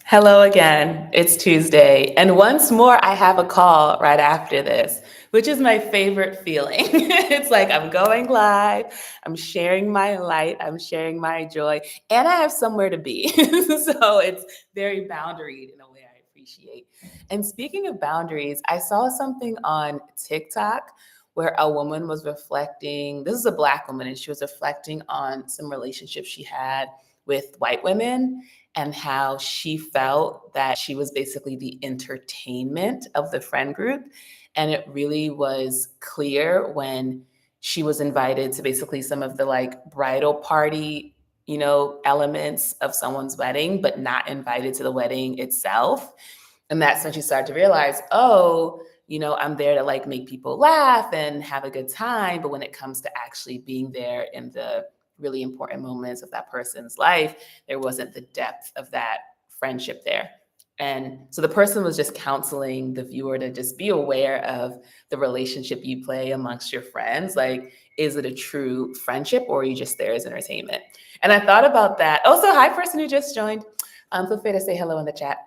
Hello again. It's Tuesday. And once more, I have a call right after this, which is my favorite feeling. It's like I'm going live, I'm sharing my light, I'm sharing my joy, and I have somewhere to be. So it's very boundaried in a way I appreciate. And speaking of boundaries, I saw something on TikTok where a woman was reflecting. This is a Black woman, and she was reflecting on some relationships she had with white women and how she felt that she was basically the entertainment of the friend group. And it really was clear when she was invited to basically some of the like bridal party, elements of someone's wedding, but not invited to the wedding itself. And that's when she started to realize, oh, I'm there to like make people laugh and have a good time. But when it comes to actually being there in the really important moments of that person's life, there wasn't the depth of that friendship there. And so the person was just counseling the viewer to just be aware of the relationship you play amongst your friends. Like, is it a true friendship or are you just there as entertainment? And I thought about that. Also, hi, person who just joined. Feel free to say hello in the chat.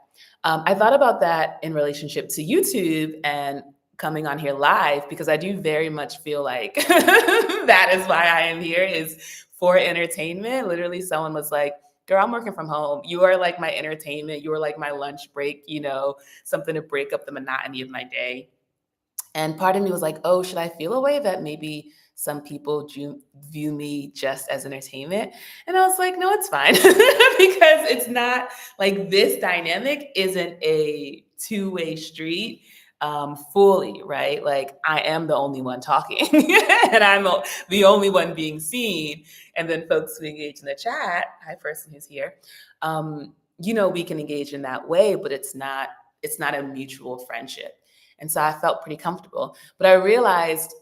I thought about that in relationship to YouTube and coming on here live because I do very much feel like that is why I am here is for entertainment. Literally, someone was like, girl, I'm working from home. You are like my entertainment. You are like my lunch break, something to break up the monotony of my day. And part of me was like, oh, should I feel a way that maybe some people view me just as entertainment? And I was like, no, it's fine. Because it's not like this dynamic isn't a two-way street fully, right? Like I am the only one talking and I'm the only one being seen. And then folks who engage in the chat, hi person who's here, we can engage in that way, but it's not a mutual friendship. And so I felt pretty comfortable. But I realized,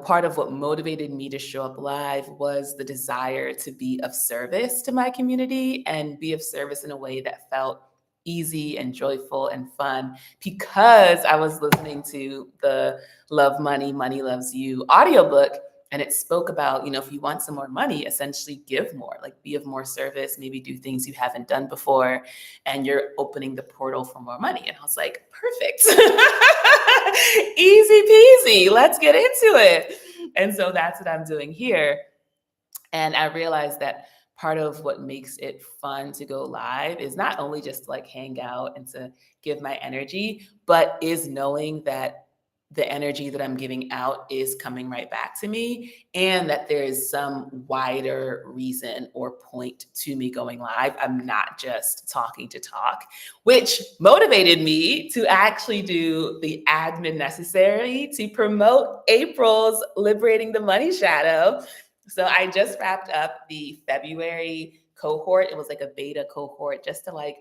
part of what motivated me to show up live was the desire to be of service to my community and be of service in a way that felt easy and joyful and fun because I was listening to the Love Money, Money Loves You audiobook. And it spoke about, if you want some more money, essentially give more, like be of more service, maybe do things you haven't done before, and you're opening the portal for more money. And I was like, perfect. Easy peasy. Let's get into it. And so that's what I'm doing here. And I realized that part of what makes it fun to go live is not only just to like hang out and to give my energy, but is knowing that the energy that I'm giving out is coming right back to me and that there is some wider reason or point to me going live. I'm not just talking to talk, which motivated me to actually do the admin necessary to promote April's Liberating the Money Shadow. So I just wrapped up the February cohort. It was like a beta cohort just to like,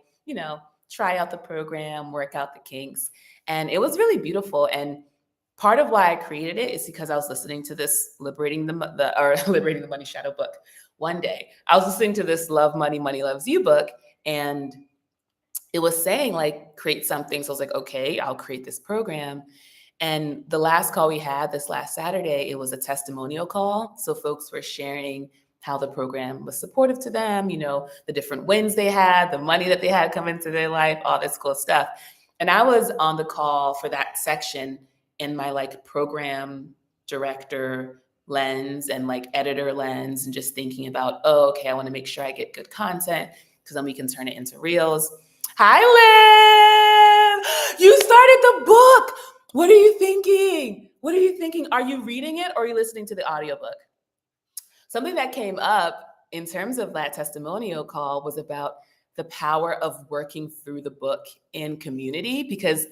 try out the program, work out the kinks. And it was really beautiful. And part of why I created it is because I was listening to this Liberating Liberating the Money Shadow book one day. I was listening to this Love Money, Money Loves You book, and it was saying like create something. So I was like, okay, I'll create this program. And the last call we had this last Saturday, it was a testimonial call. So folks were sharing how the program was supportive to them, the different wins they had, the money that they had come into their life, all this cool stuff. And I was on the call for that section in my like program director lens and like editor lens and just thinking about, oh, okay, I want to make sure I get good content because then we can turn it into reels. Hi, Liv! You started the book. What are you thinking? What are you thinking? Are you reading it or are you listening to the audiobook? Something that came up in terms of that testimonial call was about the power of working through the book in community, because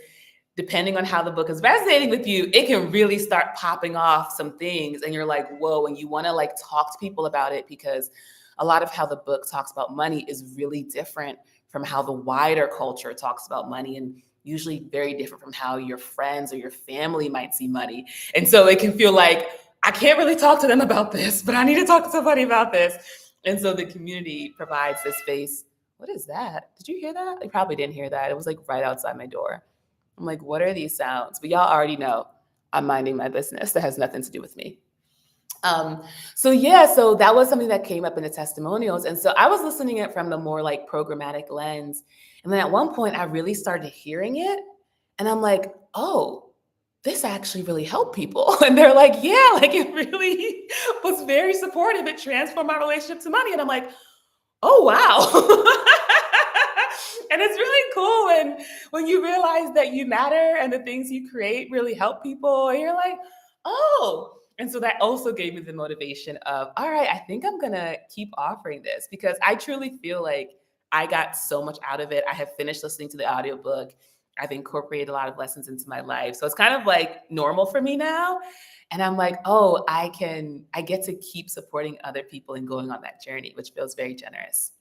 depending on how the book is resonating with you, it can really start popping off some things. And you're like, whoa, and you want to like talk to people about it because a lot of how the book talks about money is really different from how the wider culture talks about money, and usually very different from how your friends or your family might see money. And so it can feel like, I can't really talk to them about this, but I need to talk to somebody about this. And so the community provides this space. What is that? Did you hear that? I probably didn't hear that. It was like right outside my door. I'm like, what are these sounds? But y'all already know I'm minding my business. That has nothing to do with me. Um, so that was something that came up in the testimonials. And so I was listening it from the more like programmatic lens. And then at one point I really started hearing it and I'm like, oh, this actually really helped people. And they're like, yeah, like it really was very supportive. It transformed my relationship to money. And I'm like, oh wow. And it's really cool when you realize that you matter and the things you create really help people. And you're like, oh. And so that also gave me the motivation of, all right, I think I'm gonna keep offering this because I truly feel like I got so much out of it. I have finished listening to the audiobook. I've incorporated a lot of lessons into my life. So it's kind of like normal for me now. And I'm like, oh, I get to keep supporting other people and going on that journey, which feels very generous.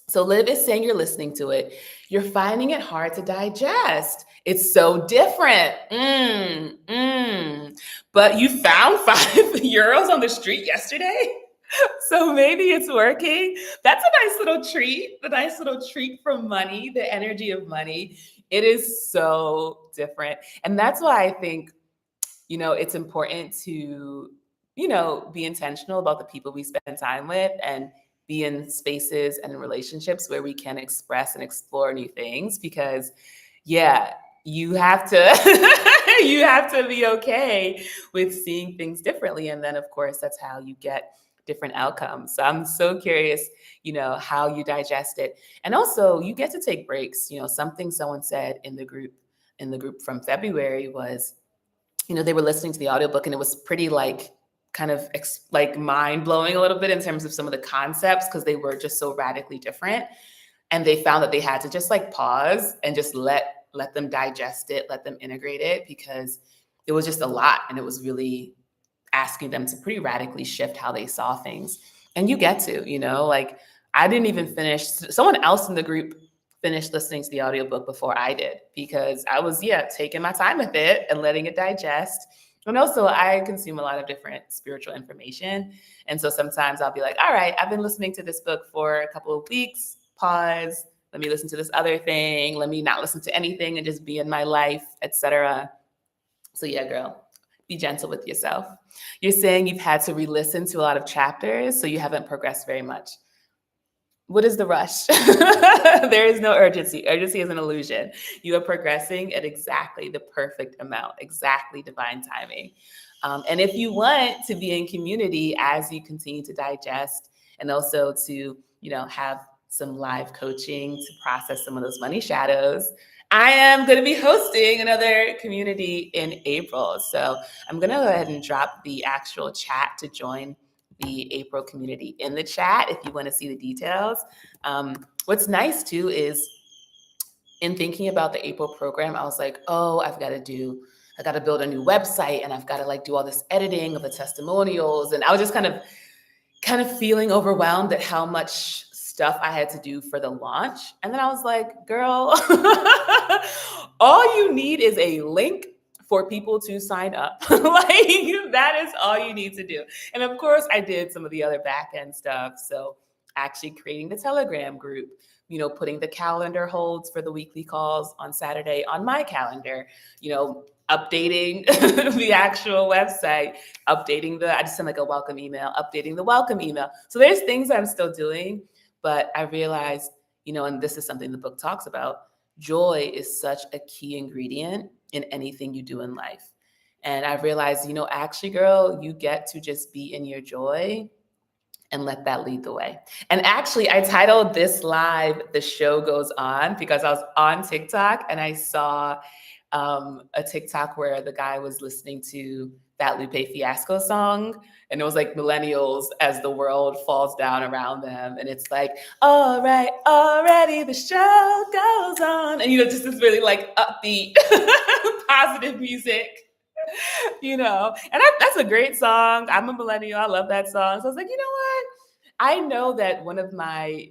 So Liv is saying you're listening to it. You're finding it hard to digest. It's so different. But you found €5 on the street yesterday. So maybe it's working. That's a nice little treat, a nice little treat from money, the energy of money. It is so different. And that's why I think, it's important to, be intentional about the people we spend time with and be in spaces and in relationships where we can express and explore new things because yeah, you have to you have to be okay with seeing things differently. And then of course that's how you get different outcomes. So I'm so curious, how you digest it. And also you get to take breaks. Something someone said in the group from February was, they were listening to the audiobook and it was pretty like kind of like mind blowing a little bit in terms of some of the concepts because they were just so radically different. And they found that they had to just like pause and just let them digest it, let them integrate it because it was just a lot. And it was really asking them to pretty radically shift how they saw things. And you get to, like I didn't even finish, someone else in the group finished listening to the audiobook before I did because I was, taking my time with it and letting it digest. And also I consume a lot of different spiritual information. And so sometimes I'll be like, all right, I've been listening to this book for a couple of weeks, pause, let me listen to this other thing. Let me not listen to anything and just be in my life, etc. So yeah, girl, be gentle with yourself. You're saying you've had to re-listen to a lot of chapters, so you haven't progressed very much. What is the rush? There is no urgency. Urgency is an illusion. You are progressing at exactly the perfect amount, exactly divine timing. And if you want to be in community as you continue to digest and also to, have some live coaching to process some of those money shadows, I am going to be hosting another community in April. So I'm going to go ahead and drop the actual chat to join the April community in the chat if you want to see the details. What's nice too is in thinking about the April program, I was like, oh, I got to build a new website and I've got to like do all this editing of the testimonials. And I was just kind of feeling overwhelmed at how much stuff I had to do for the launch. And then I was like, girl, all you need is a link for people to sign up. Like that is all you need to do. And of course I did some of the other back end stuff. So actually creating the Telegram group, putting the calendar holds for the weekly calls on Saturday on my calendar, updating the actual website, I just sent like a welcome email, updating the welcome email. So there's things I'm still doing, but I realized, and this is something the book talks about, joy is such a key ingredient in anything you do in life. And I realized, actually, girl, you get to just be in your joy and let that lead the way. And actually, I titled this live, The Show Goes On, because I was on TikTok and I saw a TikTok where the guy was listening to that Lupe Fiasco song. And it was like millennials as the world falls down around them. And it's like, all right, already the show goes on. And, just this really like upbeat, positive music, and that's a great song. I'm a millennial. I love that song. So I was like, you know what? I know that one of my,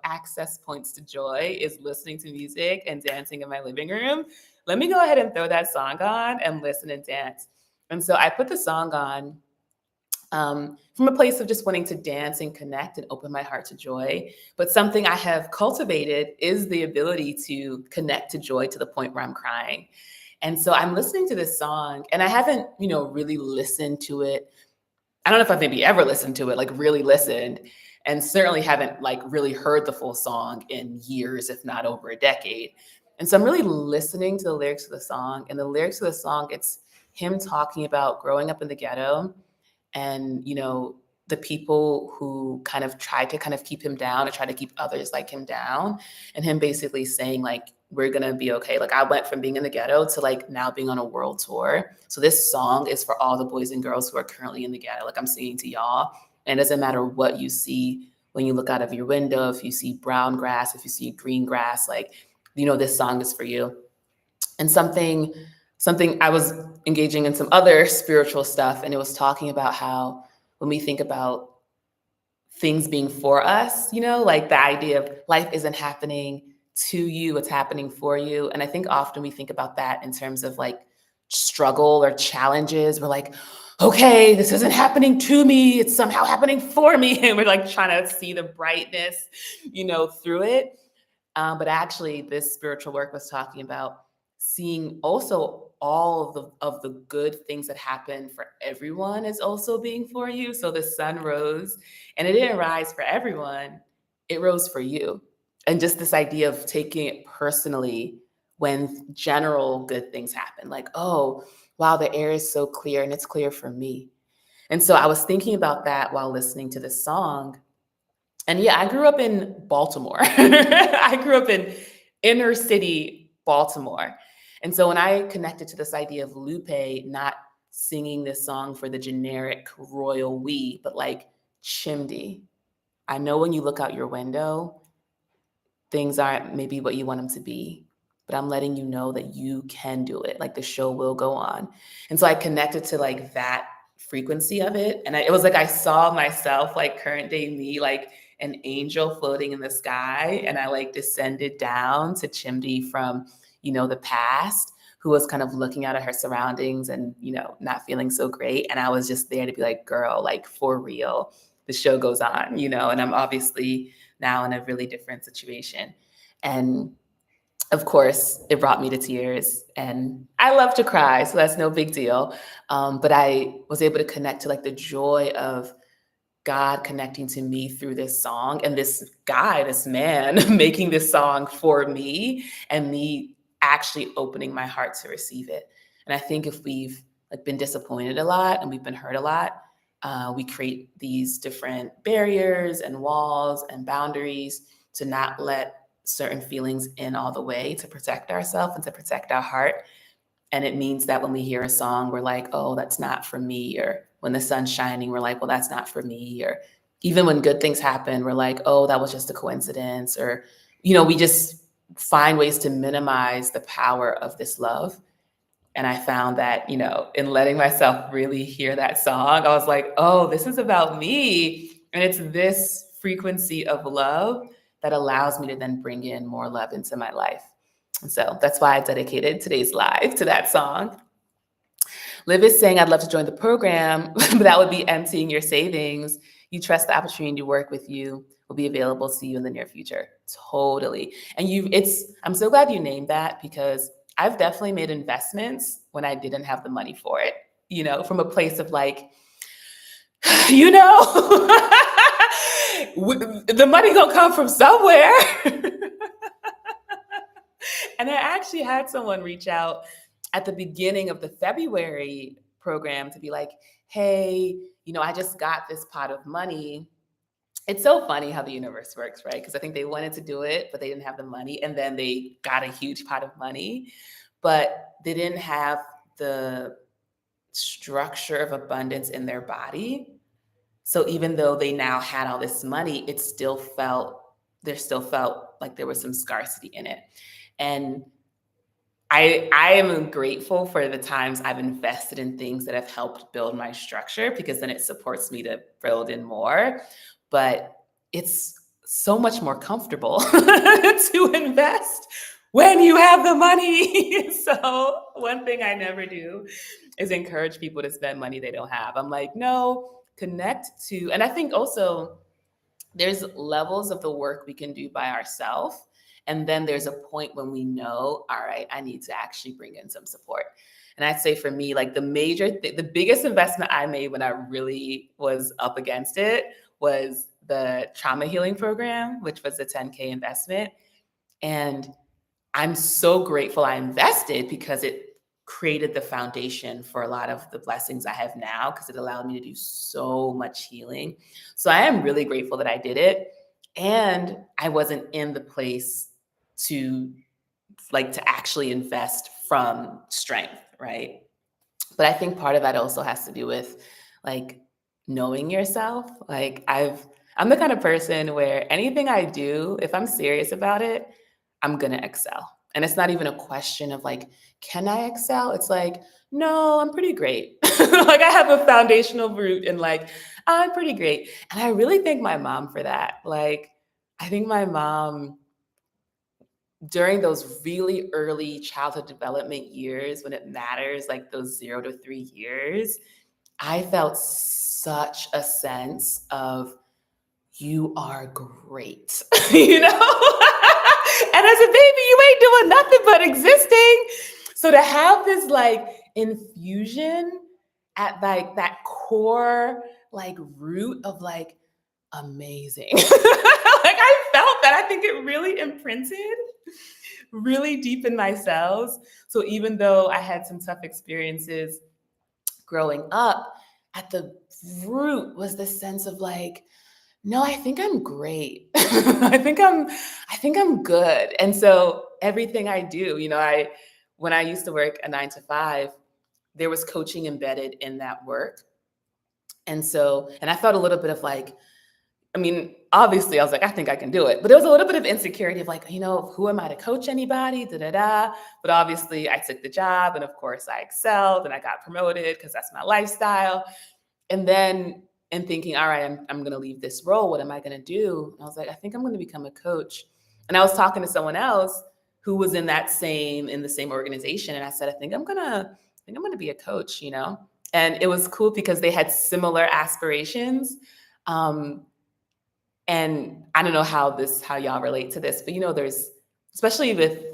access points to joy is listening to music and dancing in my living room. Let me go ahead and throw that song on and listen and dance. And so I put the song on from a place of just wanting to dance and connect and open my heart to joy. But something I have cultivated is the ability to connect to joy to the point where I'm crying. And so I'm listening to this song and I haven't, really listened to it I don't know if I've maybe ever listened to it, like really listened, and certainly haven't like really heard the full song in years, if not over a decade. And so I'm really listening to the lyrics of the song. And the lyrics of the song, it's him talking about growing up in the ghetto and, the people who kind of tried to kind of keep him down or try to keep others like him down. And him basically saying, like, we're gonna be okay. Like I went from being in the ghetto to like now being on a world tour. So this song is for all the boys and girls who are currently in the ghetto. Like I'm singing to y'all. And it doesn't matter what you see when you look out of your window, if you see brown grass, if you see green grass, like, this song is for you. And something I was engaging in some other spiritual stuff, and it was talking about how when we think about things being for us, like the idea of life isn't happening to you, it's happening for you. And I think often we think about that in terms of like struggle or challenges. We're like, okay, this isn't happening to me, it's somehow happening for me. And we're like trying to see the brightness, through it. But actually, this spiritual work was talking about seeing also all of the good things that happen for everyone is also being for you. So the sun rose, and it didn't rise for everyone; it rose for you. And just this idea of taking it personally when general good things happen, like, oh, wow, the air is so clear, and it's clear for me. And so I was thinking about that while listening to this song, and yeah, I grew up in Baltimore. I grew up in inner city Baltimore. And so when I connected to this idea of Lupe not singing this song for the generic royal we, but like Chimdi, I know when you look out your window, things aren't maybe what you want them to be, but I'm letting you know that you can do it. Like the show will go on. And so I connected to like that frequency of it. And it was like I saw myself, like current day me, like an angel floating in the sky. And I like descended down to Chimdi from, the past, who was kind of looking out at her surroundings and, not feeling so great. And I was just there to be like, girl, like for real, the show goes on, and I'm obviously now in a really different situation. And of course, it brought me to tears, and I love to cry, so that's no big deal. But I was able to connect to like the joy of God connecting to me through this song, and this guy, this man, making this song for me, and me actually opening my heart to receive it. And I think if we've like been disappointed a lot and we've been hurt a lot, we create these different barriers and walls and boundaries to not let certain feelings in all the way, to protect ourselves and to protect our heart. And it means that when we hear a song, we're like, oh, that's not for me. Or when the sun's shining, we're like, well, that's not for me. Or even when good things happen, we're like, oh, that was just a coincidence. Or, we just find ways to minimize the power of this love. And I found that, in letting myself really hear that song, I was like, oh, this is about me. And it's this frequency of love that allows me to then bring in more love into my life. And so that's why I dedicated today's live to that song. Liv is saying, I'd love to join the program, but that would be emptying your savings. You trust the opportunity to work with you will be available to you in the near future. Totally. And I'm so glad you named that, because I've definitely made investments when I didn't have the money for it, from a place of like, the money gonna come from somewhere. And I actually had someone reach out at the beginning of the February program to be like, hey, I just got this pot of money. It's so funny how the universe works, right? Because I think they wanted to do it, but they didn't have the money. And then they got a huge pot of money, but they didn't have the structure of abundance in their body. So even though they now had all this money, there still felt like there was some scarcity in it. And I am grateful for the times I've invested in things that have helped build my structure, because then it supports me to build in more. But it's so much more comfortable to invest when you have the money. So one thing I never do is encourage people to spend money they don't have. I'm like, no, connect to, and I think also there's levels of the work we can do by ourselves. And then there's a point when we know, all right, I need to actually bring in some support. And I'd say for me, like the biggest investment I made when I really was up against it was the trauma healing program, which was a 10K investment. And I'm so grateful I invested because it created the foundation for a lot of the blessings I have now because it allowed me to do so much healing. So I am really grateful that I did it. And I wasn't in the place to to actually invest from strength, right? But I think part of that also has to do with like knowing yourself. I'm the kind of person where anything I do, if I'm serious about it, I'm gonna excel. And it's not even a question of like, can I excel? It's like, no, I'm pretty great. Like I have a foundational root and like, I'm pretty great. And I really thank my mom for that. Like, I think my mom during those really early childhood development years when it matters, like those 0 to 3 years, I felt such a sense of you are great, you know? And as a baby, you ain't doing nothing but existing. So to have this like infusion at like that core like root of like amazing. Like I felt that. I think it really imprinted really deep in my cells. So even though I had some tough experiences growing up, at the root was the sense of like, no, I think I'm great. I think I'm good. And so everything I do, when I used to work a 9 to 5, there was coaching embedded in that work. And I felt a little bit of like, I mean, obviously, I was like, I think I can do it. But there was a little bit of insecurity of like, who am I to coach anybody? Da da da. But obviously, I took the job, and of course, I excelled, and I got promoted because that's my lifestyle. And then, in thinking, all right, I'm going to leave this role. What am I going to do? And I was like, I think I'm going to become a coach. And I was talking to someone else who was in the same organization, and I said, I think I'm gonna be a coach. And it was cool because they had similar aspirations. Um, and I don't know how y'all relate to this, but there's, especially with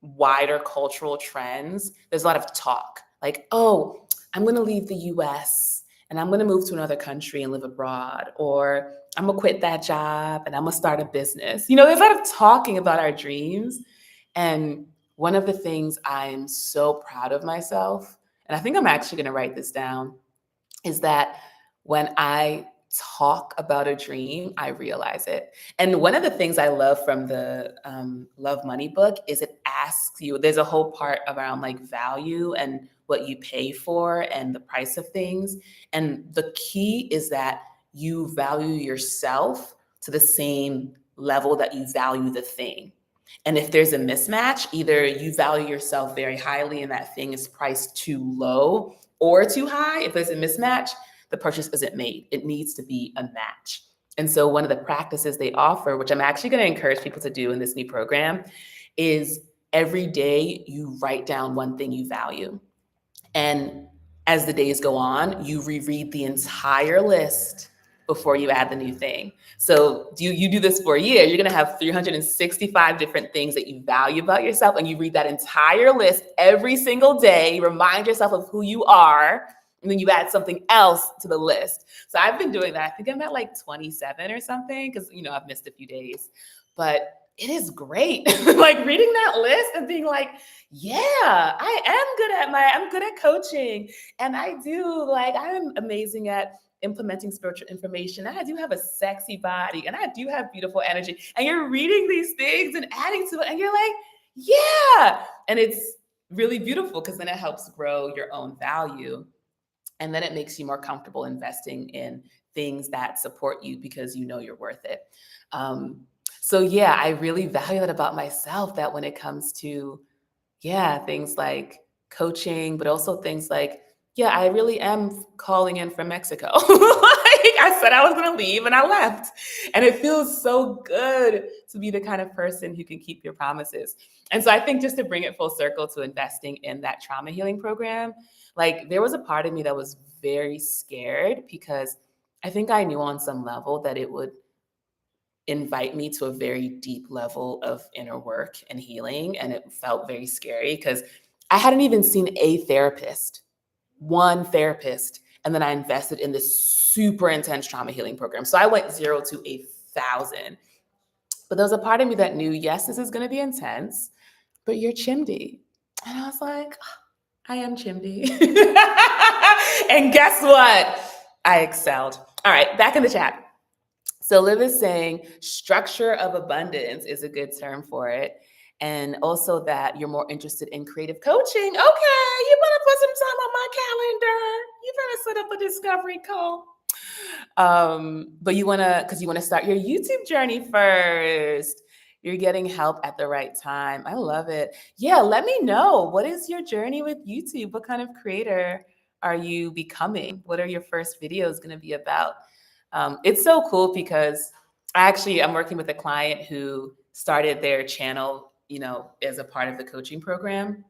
wider cultural trends, there's a lot of talk like, oh, I'm going to leave the US and I'm going to move to another country and live abroad, or I'm going to quit that job and I'm going to start a business. There's a lot of talking about our dreams. And one of the things I'm so proud of myself, and I think I'm actually going to write this down, is that when I talk about a dream, I realize it. And one of the things I love from the Love Money book is it asks you, there's a whole part around like value and what you pay for and the price of things. And the key is that you value yourself to the same level that you value the thing. And if there's a mismatch, either you value yourself very highly and that thing is priced too low or too high. If there's a mismatch, the purchase isn't made. It needs to be a match. And so one of the practices they offer, which I'm actually going to encourage people to do in this new program, is every day you write down one thing you value. And as the days go on, you reread the entire list before you add the new thing. So you do this for a year, you're going to have 365 different things that you value about yourself. And you read that entire list every single day, remind yourself of who you are, and then you add something else to the list. So I've been doing that. I think I'm at like 27 or something because, I've missed a few days. But it is great. Like reading that list and being like, yeah, I'm good at coaching. And I'm amazing at implementing spiritual information. And I do have a sexy body and I do have beautiful energy. And you're reading these things and adding to it. And you're like, yeah. And it's really beautiful because then it helps grow your own value. And then it makes you more comfortable investing in things that support you because you know you're worth it. So yeah, I really value that about myself, that when it comes to, things like coaching, but also things like, I really am calling in from Mexico. Like I said I was going to leave and I left. And it feels so good to be the kind of person who can keep your promises. And so I think just to bring it full circle to investing in that trauma healing program, like there was a part of me that was very scared because I think I knew on some level that it would invite me to a very deep level of inner work and healing. And it felt very scary because I hadn't even seen a therapist, one therapist. And then I invested in this super intense trauma healing program. So I went 0 to 1,000. But there was a part of me that knew, yes, this is going to be intense, but you're Chimdi. And I was like, I am Chimdi. And guess what? I excelled. All right, back in the chat. So Liv is saying structure of abundance is a good term for it. And also that you're more interested in creative coaching. Okay, you better put some time on my calendar. You better set up a discovery call. But because you want to start your YouTube journey first. You're getting help at the right time. I love it. Yeah, let me know. What is your journey with YouTube? What kind of creator are you becoming? What are your first videos going to be about? It's so cool because I'm working with a client who started their channel, as a part of the coaching program.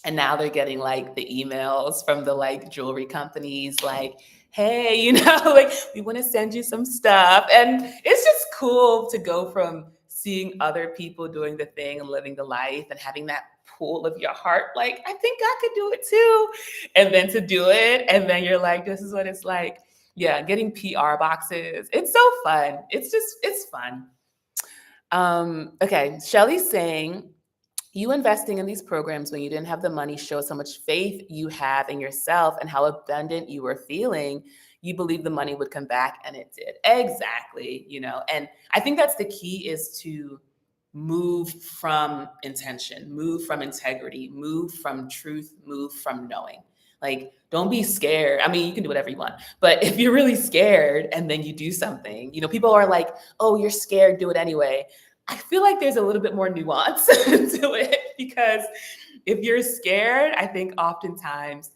And now they're getting like the emails from the like jewelry companies, like, hey, like we want to send you some stuff. And it's just cool to go from seeing other people doing the thing and living the life and having that pool of your heart, like, I think I could do it too. And then to do it. And then you're like, this is what it's like. Yeah, getting PR boxes. It's so fun. It's fun. Okay, Shelly's saying, you investing in these programs when you didn't have the money shows how much faith you have in yourself and how abundant you were feeling. You believe the money would come back, and it did. Exactly, and I think that's the key, is to move from intention, move from integrity, move from truth, move from knowing. Like, don't be scared. I mean, you can do whatever you want, but if you're really scared and then you do something, people are like, oh, you're scared, do it anyway. I feel like there's a little bit more nuance to it, because if you're scared, I think oftentimes,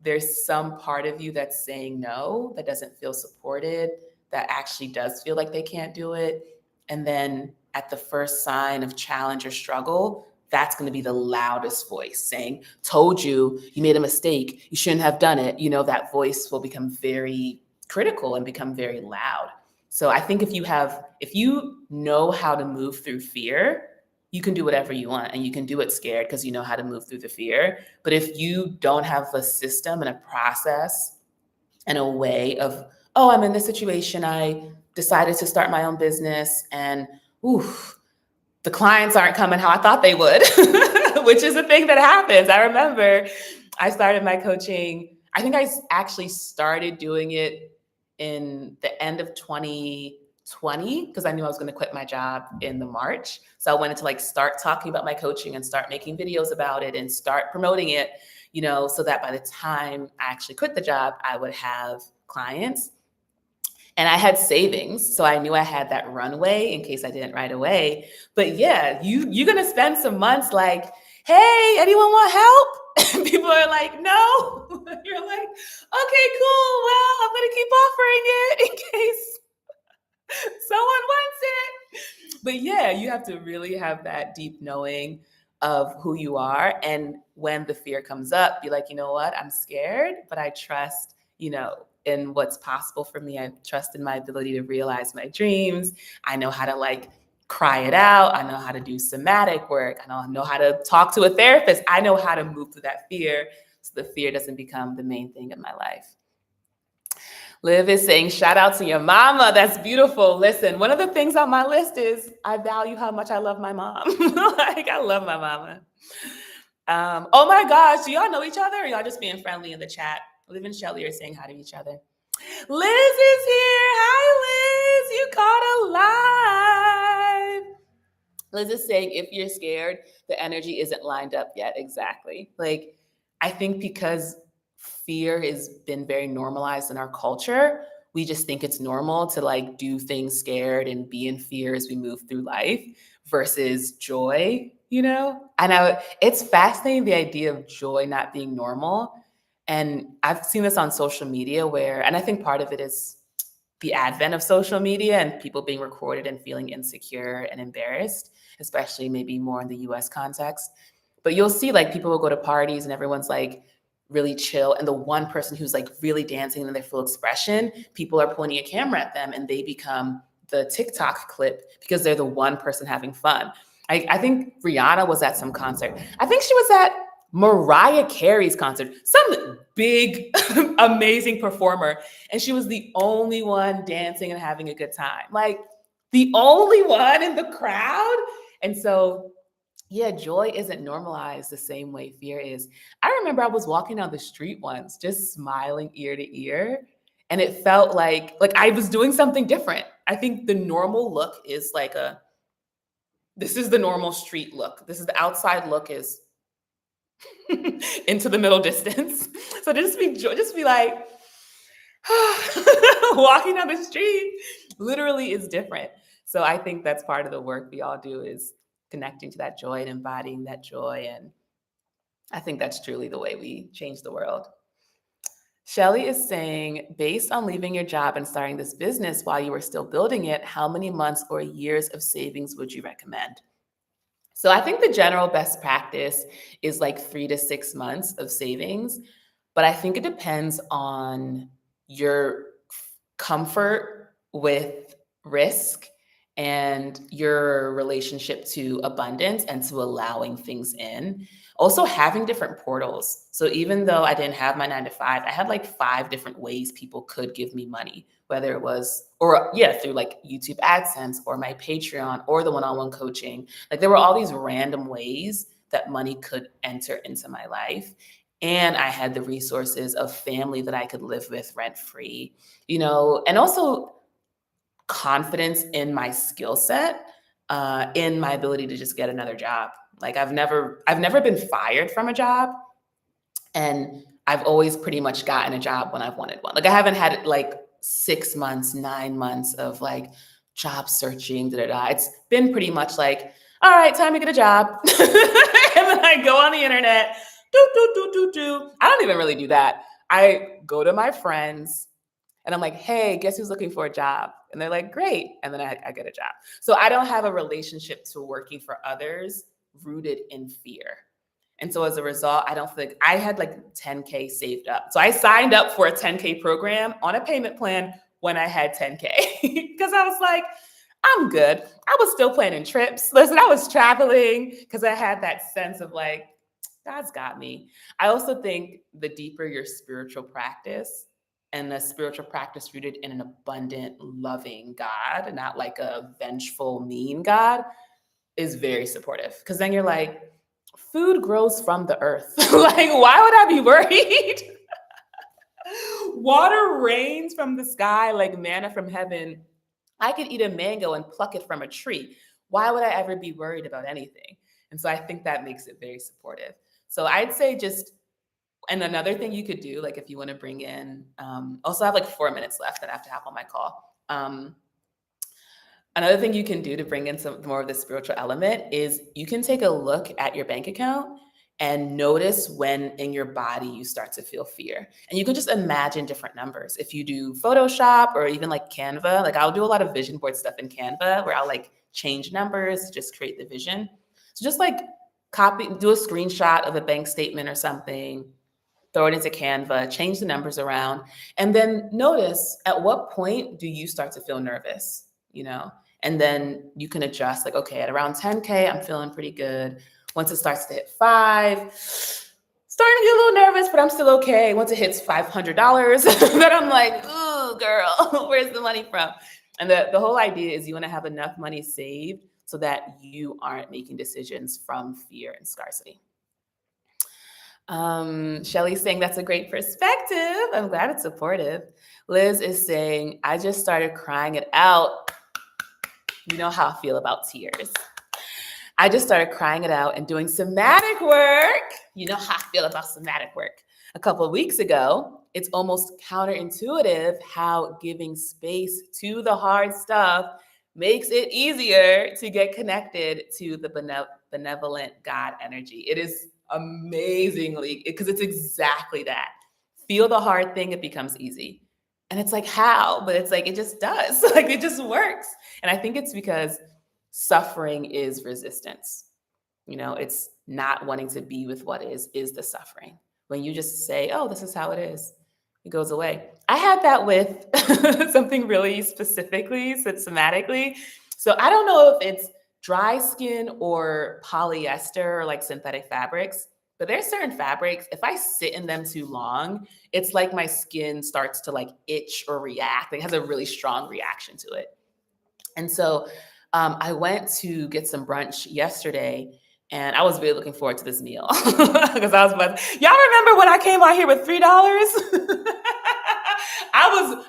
there's some part of you that's saying no, that doesn't feel supported, that actually does feel like they can't do it. And then at the first sign of challenge or struggle, that's going to be the loudest voice saying, told you, you made a mistake, you shouldn't have done it. That voice will become very critical and become very loud. So I think if you know how to move through fear, you can do whatever you want, and you can do it scared because you know how to move through the fear. But if you don't have a system and a process and a way of, oh, I'm in this situation, I decided to start my own business, and the clients aren't coming how I thought they would, which is a thing that happens. I remember I started my coaching, I think I actually started doing it in the end of 2020, because I knew I was going to quit my job in the March. So I wanted to start talking about my coaching and start making videos about it and start promoting it, so that by the time I actually quit the job, I would have clients. And I had savings, so I knew I had that runway in case I didn't right away. But yeah, you're going to spend some months like, hey, anyone want help? And people are like, no. You're like, okay, cool. Well, I'm going to keep offering it in case someone wants it. But yeah, you have to really have that deep knowing of who you are. And when the fear comes up, be like, you know what? I'm scared, but I trust, in what's possible for me. I trust in my ability to realize my dreams. I know how to cry it out. I know how to do somatic work. I know how to talk to a therapist. I know how to move through that fear so the fear doesn't become the main thing in my life. Liv is saying, shout out to your mama. That's beautiful. Listen, one of the things on my list is I value how much I love my mom. I love my mama. Oh my gosh, do y'all know each other, or y'all just being friendly in the chat? Liv and Shelly are saying hi to each other. Liz is here. Hi, Liz. You caught alive. Liz is saying, if you're scared, the energy isn't lined up yet. Exactly. I think because fear has been very normalized in our culture, we just think it's normal to do things scared and be in fear as we move through life, versus joy, And it's fascinating, the idea of joy not being normal. And I've seen this on social media and I think part of it is the advent of social media and people being recorded and feeling insecure and embarrassed, especially maybe more in the US context. But you'll see people will go to parties and everyone's really chill. And the one person who's really dancing in their full expression, people are pointing a camera at them and they become the TikTok clip because they're the one person having fun. I think Rihanna was at some concert. I think she was at Mariah Carey's concert, some big, amazing performer. And she was the only one dancing and having a good time. Like the only one in the crowd. And so, yeah, joy isn't normalized the same way fear is. I remember I was walking down the street once, just smiling ear to ear. And it felt like I was doing something different. I think the normal look is like this is the normal street look. This is the outside look is into the middle distance. So just be like walking down the street literally is different. So I think that's part of the work we all do is connecting to that joy and embodying that joy. And I think that's truly the way we change the world. Shelly is saying, based on leaving your job and starting this business while you were still building it, how many months or years of savings would you recommend? So I think the general best practice is like 3 to 6 months of savings, but I think it depends on your comfort with risk and your relationship to abundance and to allowing things in. Also, having different portals. So even though I didn't have my 9 to 5, I had like 5 different ways people could give me money, whether it was, or yeah, through like YouTube AdSense or my Patreon or the one-on-one coaching. Like there were all these random ways that money could enter into my life. And I had the resources of family that I could live with rent free, and also confidence in my skill set, in my ability to just get another job. Like I've never been fired from a job, and I've always pretty much gotten a job when I've wanted one. Like I haven't had like 6 months, 9 months of like job searching, da da da. It's been pretty much like, all right, time to get a job. And then I go on the internet, do. I don't even really do that. I go to my friends and I'm like, hey, guess who's looking for a job? And they're like, great. And then I get a job. So I don't have a relationship to working for others rooted in fear. And so as a result, I don't think I had like 10K saved up. So I signed up for a 10K program on a payment plan when I had 10K because I was like, I'm good. I was still planning trips. Listen, I was traveling because I had that sense of like, God's got me. I also think the deeper your spiritual practice, and a spiritual practice rooted in an abundant, loving God, not like a vengeful, mean God, is very supportive. Because then you're like, food grows from the earth. Like, why would I be worried? Water rains from the sky like manna from heaven. I could eat a mango and pluck it from a tree. Why would I ever be worried about anything? And so I think that makes it very supportive. So I'd say and another thing you could do, like if you want to bring in, also I have like 4 minutes left and I have to hop on my call. Another thing you can do to bring in some more of the spiritual element is you can take a look at your bank account and notice when in your body you start to feel fear. And you can just imagine different numbers. If you do Photoshop or even like Canva, like I'll do a lot of vision board stuff in Canva where I'll like change numbers, just create the vision. So just like do a screenshot of a bank statement or something, throw it into Canva, change the numbers around, and then notice at what point do you start to feel nervous, And then you can adjust like, okay, at around 10K, I'm feeling pretty good. Once it starts to hit 5, starting to get a little nervous, but I'm still okay. Once it hits $500, then I'm like, ooh, girl, where's the money from? And the whole idea is you want to have enough money saved so that you aren't making decisions from fear and scarcity. Shelly's saying that's a great perspective. I'm glad it's supportive. Liz is saying, I just started crying it out. You know how I feel about tears. I just started crying it out and doing somatic work. You know how I feel about somatic work. A couple of weeks ago, it's almost counterintuitive how giving space to the hard stuff makes it easier to get connected to the benevolent God energy. It is amazingly, because it's exactly that. Feel the hard thing, it becomes easy. And it's like, how? But it's like, it just does. Like, it just works. And I think it's because suffering is resistance. It's not wanting to be with what is the suffering. When you just say, oh, this is how it is, it goes away. I had that with something really specifically, somatically. So I don't know if it's dry skin or polyester or like synthetic fabrics. But there's certain fabrics, if I sit in them too long, it's like my skin starts to like itch or react. It has a really strong reaction to it. And so I went to get some brunch yesterday, and I was really looking forward to this meal because I was about y'all remember when I came out here with $3?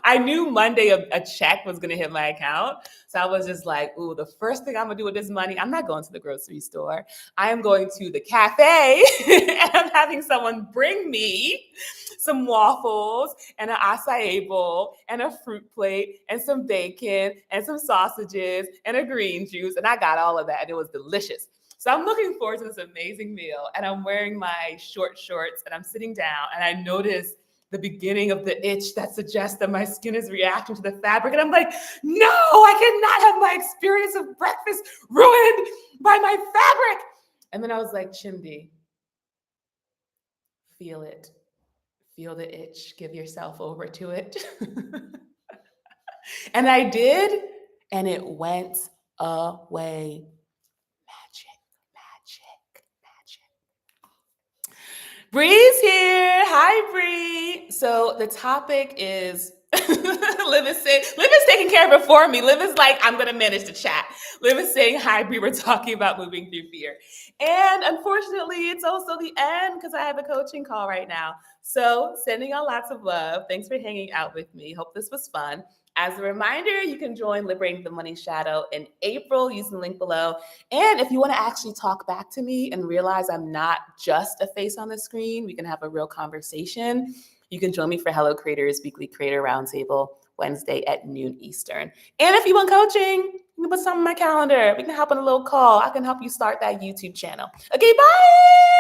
I knew Monday a check was gonna hit my account. So I was just like, ooh, the first thing I'm gonna do with this money, I'm not going to the grocery store. I am going to the cafe and I'm having someone bring me some waffles and an acai bowl and a fruit plate and some bacon and some sausages and a green juice. And I got all of that and it was delicious. So I'm looking forward to this amazing meal and I'm wearing my short shorts and I'm sitting down and I notice the beginning of the itch that suggests that my skin is reacting to the fabric. And I'm like, no, I cannot have my experience of breakfast ruined by my fabric. And then I was like, Chimdi, feel it. Feel the itch, give yourself over to it. And I did, and it went away. Magic, magic, magic. Bree's here. Hi, Bree. So the topic is Liv is taking care of it for me. Liv is like, I'm gonna manage the chat. Liv is saying, hi, Bree, we're talking about moving through fear. And unfortunately, it's also the end because I have a coaching call right now. So sending out lots of love. Thanks for hanging out with me. Hope this was fun. As a reminder, you can join Liberating the Money Shadow in April using the link below. And if you want to actually talk back to me and realize I'm not just a face on the screen, we can have a real conversation. You can join me for Hello Creators Weekly Creator Roundtable Wednesday at noon Eastern. And if you want coaching, you can put something on my calendar. We can hop on a little call. I can help you start that YouTube channel. Okay, bye.